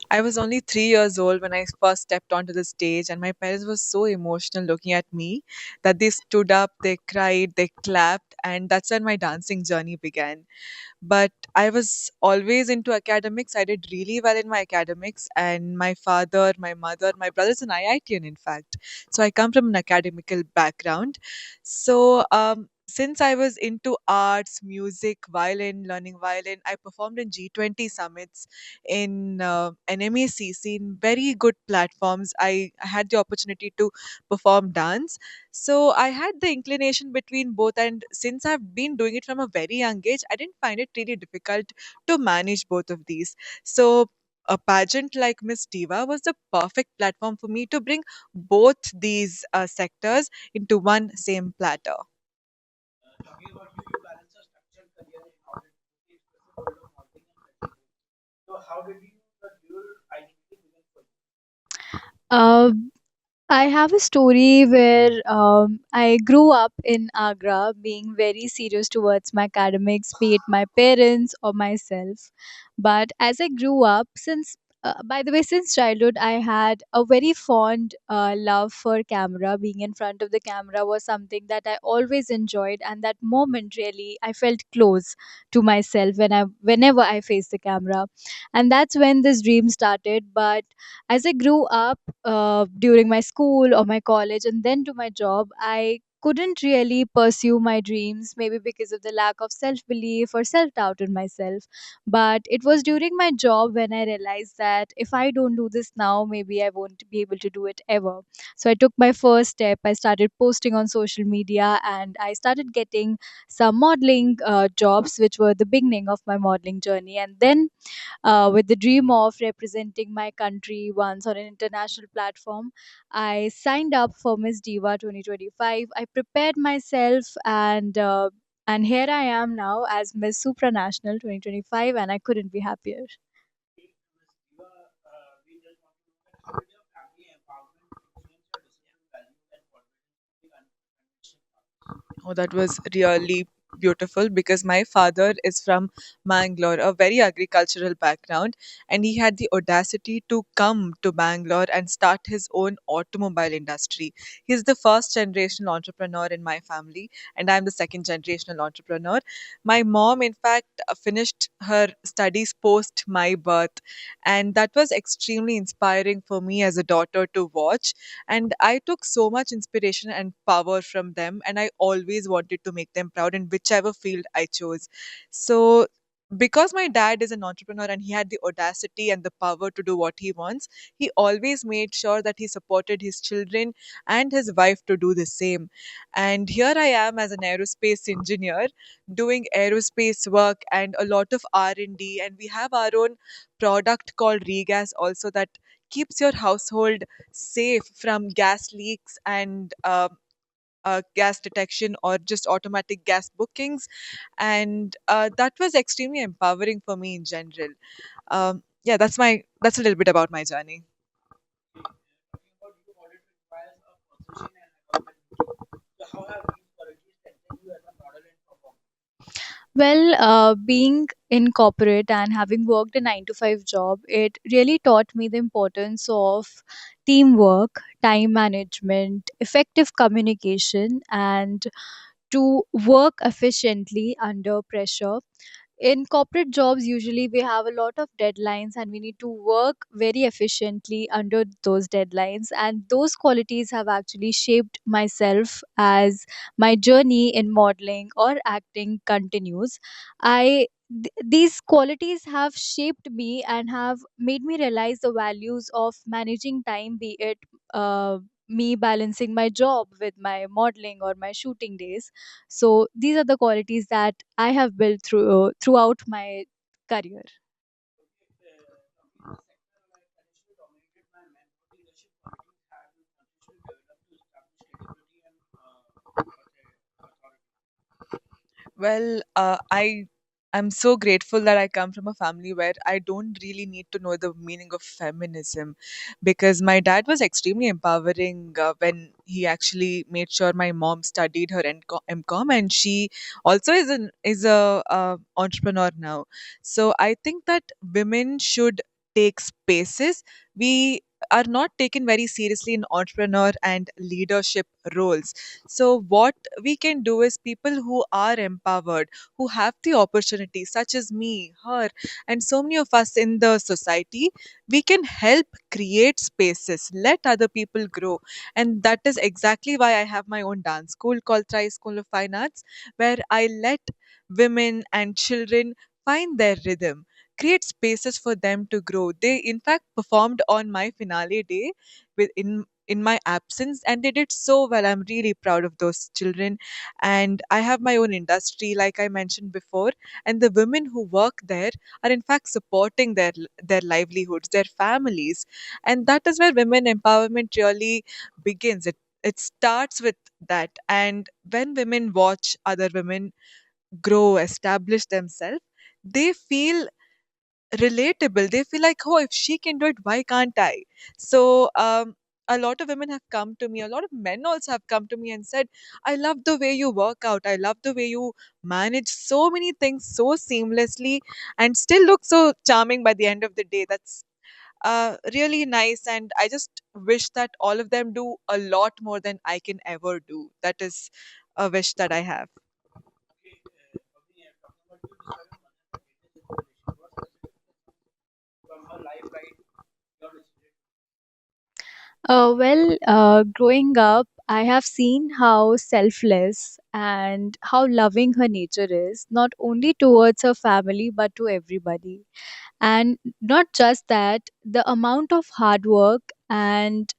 I was only 3 years old when I first stepped onto the stage, and my parents were so emotional looking at me that they stood up, they cried, they clapped, and that's when my dancing journey began. But I was always into academics. I did really well in my academics, and my father, my mother, my brother's an IITian, in fact. So I come from an academical background. Since I was into arts, music, violin, learning violin, I performed in G20 summits, in NMACC, in very good platforms. I had the opportunity to perform dance. So I had the inclination between both, and since I've been doing it from a very young age, I didn't find it really difficult to manage both of these. So a pageant like Miss Diva was the perfect platform for me to bring both these sectors into one same platter. Uh, I have a story where I grew up in Agra being very serious towards my academics, be it my parents or myself. But as I grew up, by the way, since childhood, I had a very fond love for camera. Being in front of the camera was something that I always enjoyed, and that moment really I felt close to myself whenever I faced the camera, and that's when this dream started. But as I grew up, during my school or my college and then to my job, I couldn't really pursue my dreams, maybe because of the lack of self belief or self doubt in myself. But it was during my job when I realized that if I don't do this now, maybe I won't be able to do it ever. So I took my first step. I started posting on social media and I started getting some modeling jobs, which were the beginning of my modeling journey. And then with the dream of representing my country once on an international platform, I signed up for Miss Diva 2025. I prepared myself and here I am now as Miss Supranational 2025, and I couldn't be happier. Oh, that was really beautiful because my father is from Bangalore, a very agricultural background, and he had the audacity to come to Bangalore and start his own automobile industry. He's the first generational entrepreneur in my family, and I'm the second generational entrepreneur. My mom, in fact, finished her studies post my birth, and that was extremely inspiring for me as a daughter to watch, and I took so much inspiration and power from them, and I always wanted to make them proud in whichever field I chose. So because my dad is an entrepreneur and he had the audacity and the power to do what he wants, he always made sure that he supported his children and his wife to do the same. And here I am as an aerospace engineer doing aerospace work and a lot of R&D, and D, and we have our own product called regas also that keeps your household safe from gas leaks and gas detection or just automatic gas bookings. And that was extremely empowering for me in general. Yeah, that's a little bit about my journey. Well, being in corporate and having worked a 9 to 5 job, it really taught me the importance of teamwork, time management, effective communication, and to work efficiently under pressure. In corporate jobs, usually we have a lot of deadlines and we need to work very efficiently under those deadlines, and those qualities have actually shaped myself as my journey in modeling or acting continues. These qualities have shaped me and have made me realize the values of managing time, be it me balancing my job with my modeling or my shooting days. So these are the qualities that I have built throughout my career. Well, I'm so grateful that I come from a family where I don't really need to know the meaning of feminism, because my dad was extremely empowering when he actually made sure my mom studied her MCOM, and she also is a entrepreneur now. So I think that women should take spaces, we are not taken very seriously in entrepreneur and leadership roles. So what we can do is people who are empowered, who have the opportunity, such as me, her, and so many of us in the society, we can help create spaces, let other people grow. And that is exactly why I have my own dance school called Tri School of Fine Arts, where I let women and children find their rhythm, create spaces for them to grow. They in fact performed on my finale day in my absence, and they did so well. I'm really proud of those children. And I have my own industry, like I mentioned before, and the women who work there are in fact supporting their livelihoods, their families. And that is where women empowerment really begins. It starts with that. And when women watch other women grow, establish themselves, they feel relatable. They feel like, oh, if she can do it, why can't I? So, a lot of women have come to me, a lot of men also have come to me and said, I love the way you work out. I love the way you manage so many things so seamlessly and still look so charming by the end of the day. That's really nice. And I just wish that all of them do a lot more than I can ever do. That is a wish that I have. Growing up, I have seen how selfless and how loving her nature is, not only towards her family but to everybody. And not just that, the amount of hard work and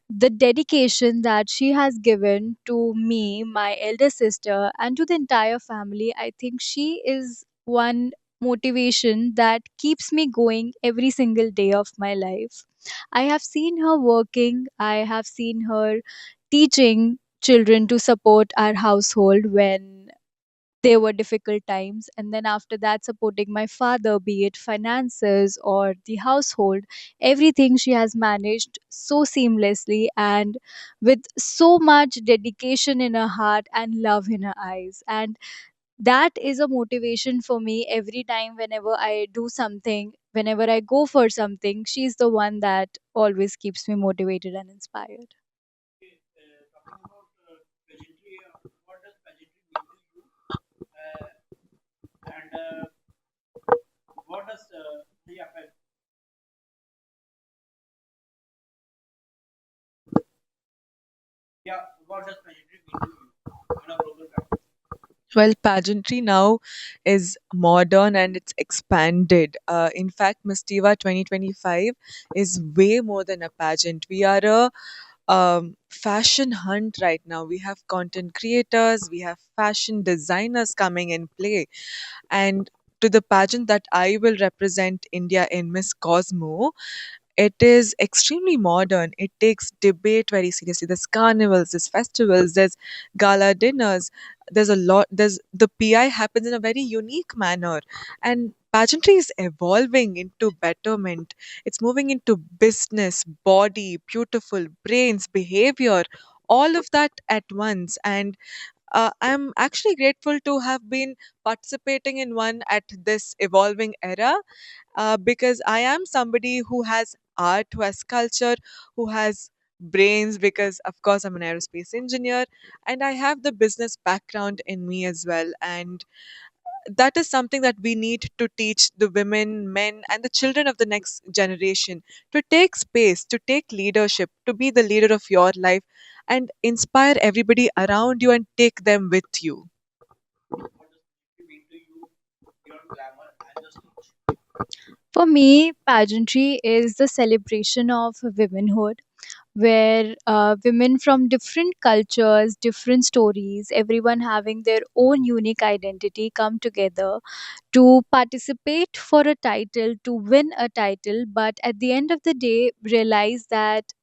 the dedication that she has given to me, my elder sister, and to the entire family, I think she is one motivation that keeps me going every single day of my life. I have seen her working, I have seen her teaching children to support our household when there were difficult times, and then after that supporting my father, be it finances or the household. Everything she has managed so seamlessly and with so much dedication in her heart and love in her eyes. And that is a motivation for me every time. Whenever I do something, whenever I go for something, she's the one that always keeps me motivated and inspired. Well, pageantry now is modern and it's expanded. In fact, Miss Diva 2025 is way more than a pageant. We are a fashion hunt right now. We have content creators, we have fashion designers coming in play. And to the pageant that I will represent India in, Miss Cosmo, it is extremely modern. It takes debate very seriously. There's carnivals, there's festivals, there's gala dinners. There's a lot. There's the PI happens in a very unique manner, and pageantry is evolving into betterment. It's moving into business, body, beautiful, brains, behavior, all of that at once. And I'm actually grateful to have been participating in one at this evolving era, because I am somebody who has art, who has culture, who has brains, because of course I'm an aerospace engineer and I have the business background in me as well. And that is something that we need to teach the women, men, and the children of the next generation, to take space, to take leadership, to be the leader of your life and inspire everybody around you and take them with you. For me, pageantry is the celebration of womanhood, where women from different cultures, different stories, everyone having their own unique identity come together to participate for a title, to win a title, but at the end of the day, realize that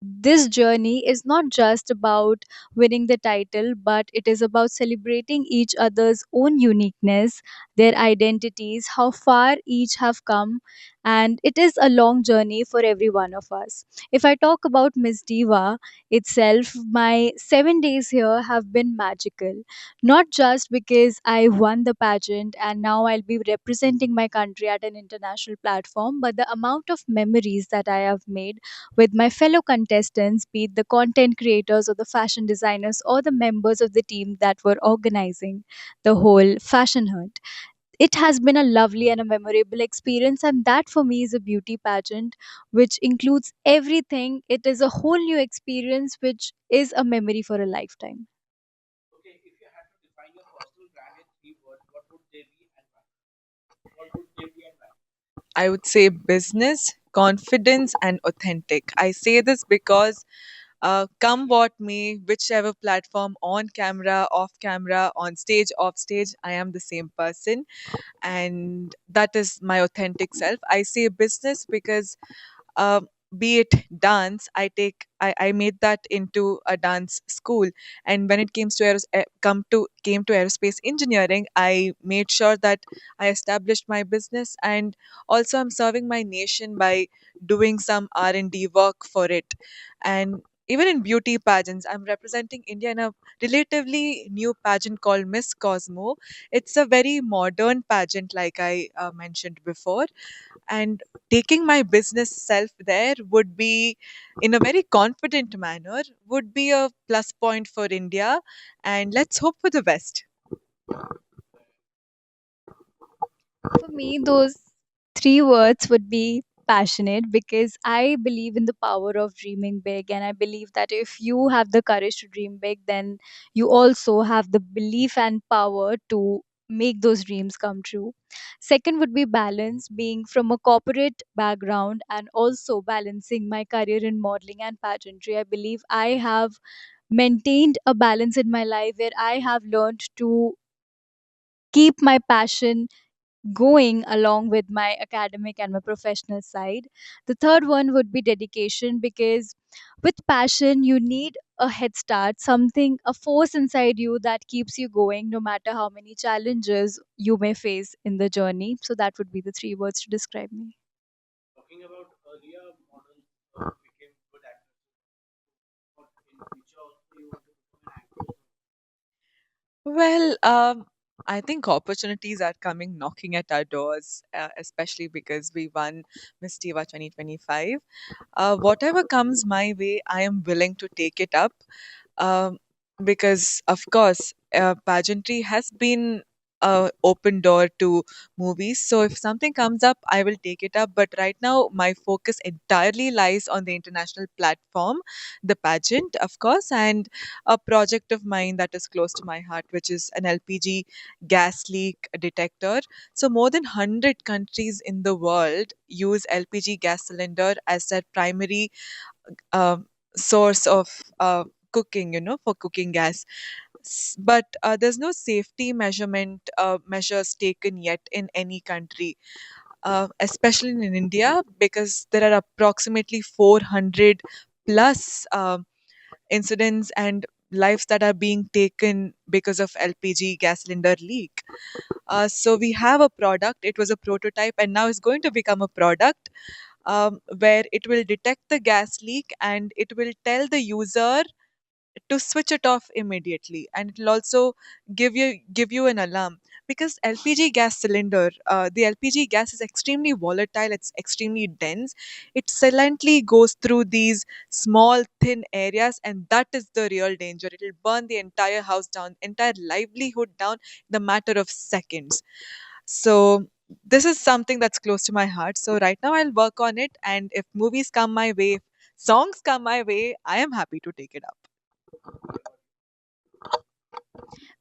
this journey is not just about winning the title, but it is about celebrating each other's own uniqueness their identities, how far each have come, and it is a long journey for every one of us. If I talk about Miss Diva itself, my 7 days here have been magical. Not just because I won the pageant and now I'll be representing my country at an international platform, but the amount of memories that I have made with my fellow contestants, be it the content creators or the fashion designers or the members of the team that were organizing the whole fashion hunt. It has been a lovely and a memorable experience, and that for me is a beauty pageant which includes everything. It is a whole new experience which is a memory for a lifetime. I would say business, confidence, and authentic. I say this because come what may, whichever platform, on camera, off camera, on stage, off stage, I am the same person. And that is my authentic self. I say business because um, be it dance, I made that into a dance school. And when it came to aerospace engineering, I made sure that I established my business, and also I'm serving my nation by doing some R&D work for it. And even in beauty pageants, I'm representing India in a relatively new pageant called Miss Cosmo. It's a very modern pageant, like I mentioned before, and taking my business self there would be, in a very confident manner, would be a plus point for India, and let's hope for the best. For me, those three words would be passionate, because I believe in the power of dreaming big. And I believe that if you have the courage to dream big, then you also have the belief and power to make those dreams come true. Second would be balance, being from a corporate background and also balancing my career in modeling and pageantry. I believe I have maintained a balance in my life where I have learned to keep my passion going along with my academic and my professional side. The third one would be dedication, because with passion, you need a head start, something, a force inside you that keeps you going no matter how many challenges you may face in the journey. So, that would be the three words to describe me. Well, I think opportunities are coming knocking at our doors, especially because we won Miss Diva 2025. Whatever comes my way, I am willing to take it up, um, because, of course, pageantry has been a open door to movies. So if something comes up, I will take it up. But right now, my focus entirely lies on the international platform, the pageant, of course, and a project of mine that is close to my heart, which is an LPG gas leak detector. So more than 100 countries in the world use LPG gas cylinder as their primary um source of cooking, for cooking gas. But there's no safety measurement measures taken yet in any country, especially in India, because there are approximately 400 plus incidents and lives that are being taken because of LPG gas cylinder leak. So we have a product. It was a prototype, and now it's going to become a product, where it will detect the gas leak and it will tell the user to switch it off immediately, and it will also give you an alarm, because LPG gas cylinder, the LPG gas is extremely volatile, it's extremely dense. It silently goes through these small thin areas, and that is the real danger. It will burn the entire house down, entire livelihood down, in the matter of seconds. So this is something that's close to my heart. So right now I'll work on it, and if movies come my way, if songs come my way, I am happy to take it up.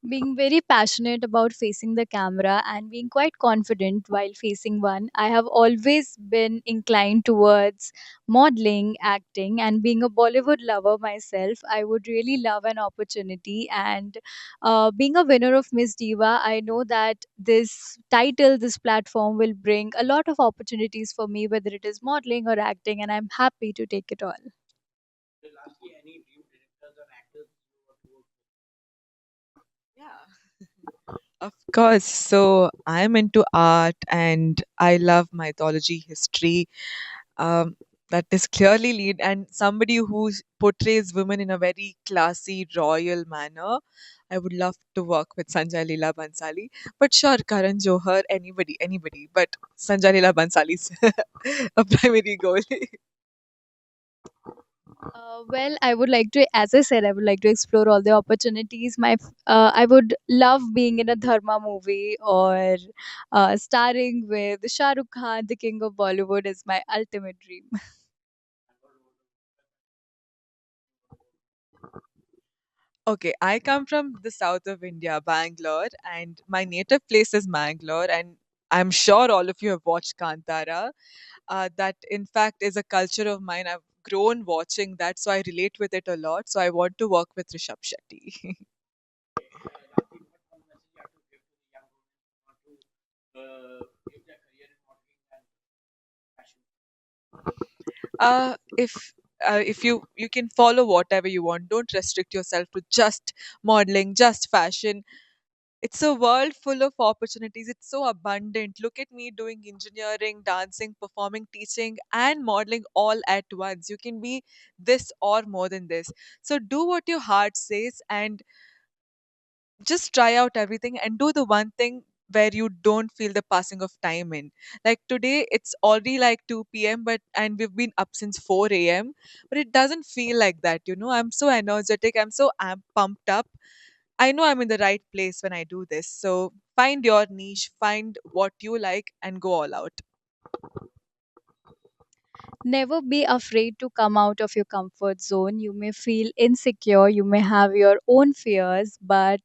Being very passionate about facing the camera and being quite confident while facing one, I have always been inclined towards modeling, acting, and being a Bollywood lover myself. I would really love an opportunity. And being a winner of Miss Diva, I know that this title, this platform will bring a lot of opportunities for me, whether it is modeling or acting, and I'm happy to take it all. Yeah. Of course. So I'm into art and I love mythology, history. Um, that is clearly lead and somebody who portrays women in a very classy, royal manner. I would love to work with Sanjay Leela Bansali. But sure, Karan Johar, anybody. But Sanjay Leela Bansali's a primary goal. Well, I would like to, as I said, I would like to explore all the opportunities. I would love being in a Dharma movie or starring with Shah Rukh Khan, the king of Bollywood, is my ultimate dream. Okay, I come from the south of India, Bangalore, and my native place is Mangalore. And I'm sure all of you have watched Kantara. That, in fact, is a culture of mine. I've grown watching that, so I relate with it a lot. So I want to work with Rishabh Shetty. If you can follow whatever you want, don't restrict yourself to just modeling, just fashion. It's a world full of opportunities. It's so abundant. Look at me doing engineering, dancing, performing, teaching, and modeling all at once. You can be this or more than this. So do what your heart says and just try out everything and do the one thing where you don't feel the passing of time in. Like today, it's already like 2 p.m., but and we've been up since 4 a.m., but it doesn't feel like that. I'm so energetic, I'm so pumped up. I know I'm in the right place when I do this. So find your niche, find what you like, and go all out. Never be afraid to come out of your comfort zone. You may feel insecure, you may have your own fears, but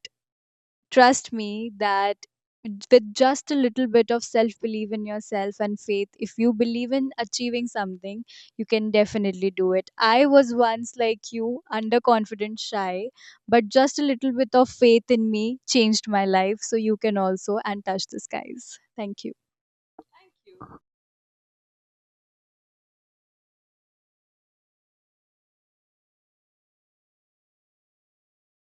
trust me that with just a little bit of self belief in yourself and faith, if you believe in achieving something, you can definitely do it. I was once like you, underconfident, shy, but just a little bit of faith in me changed my life. So you can also, and touch the skies. Thank you.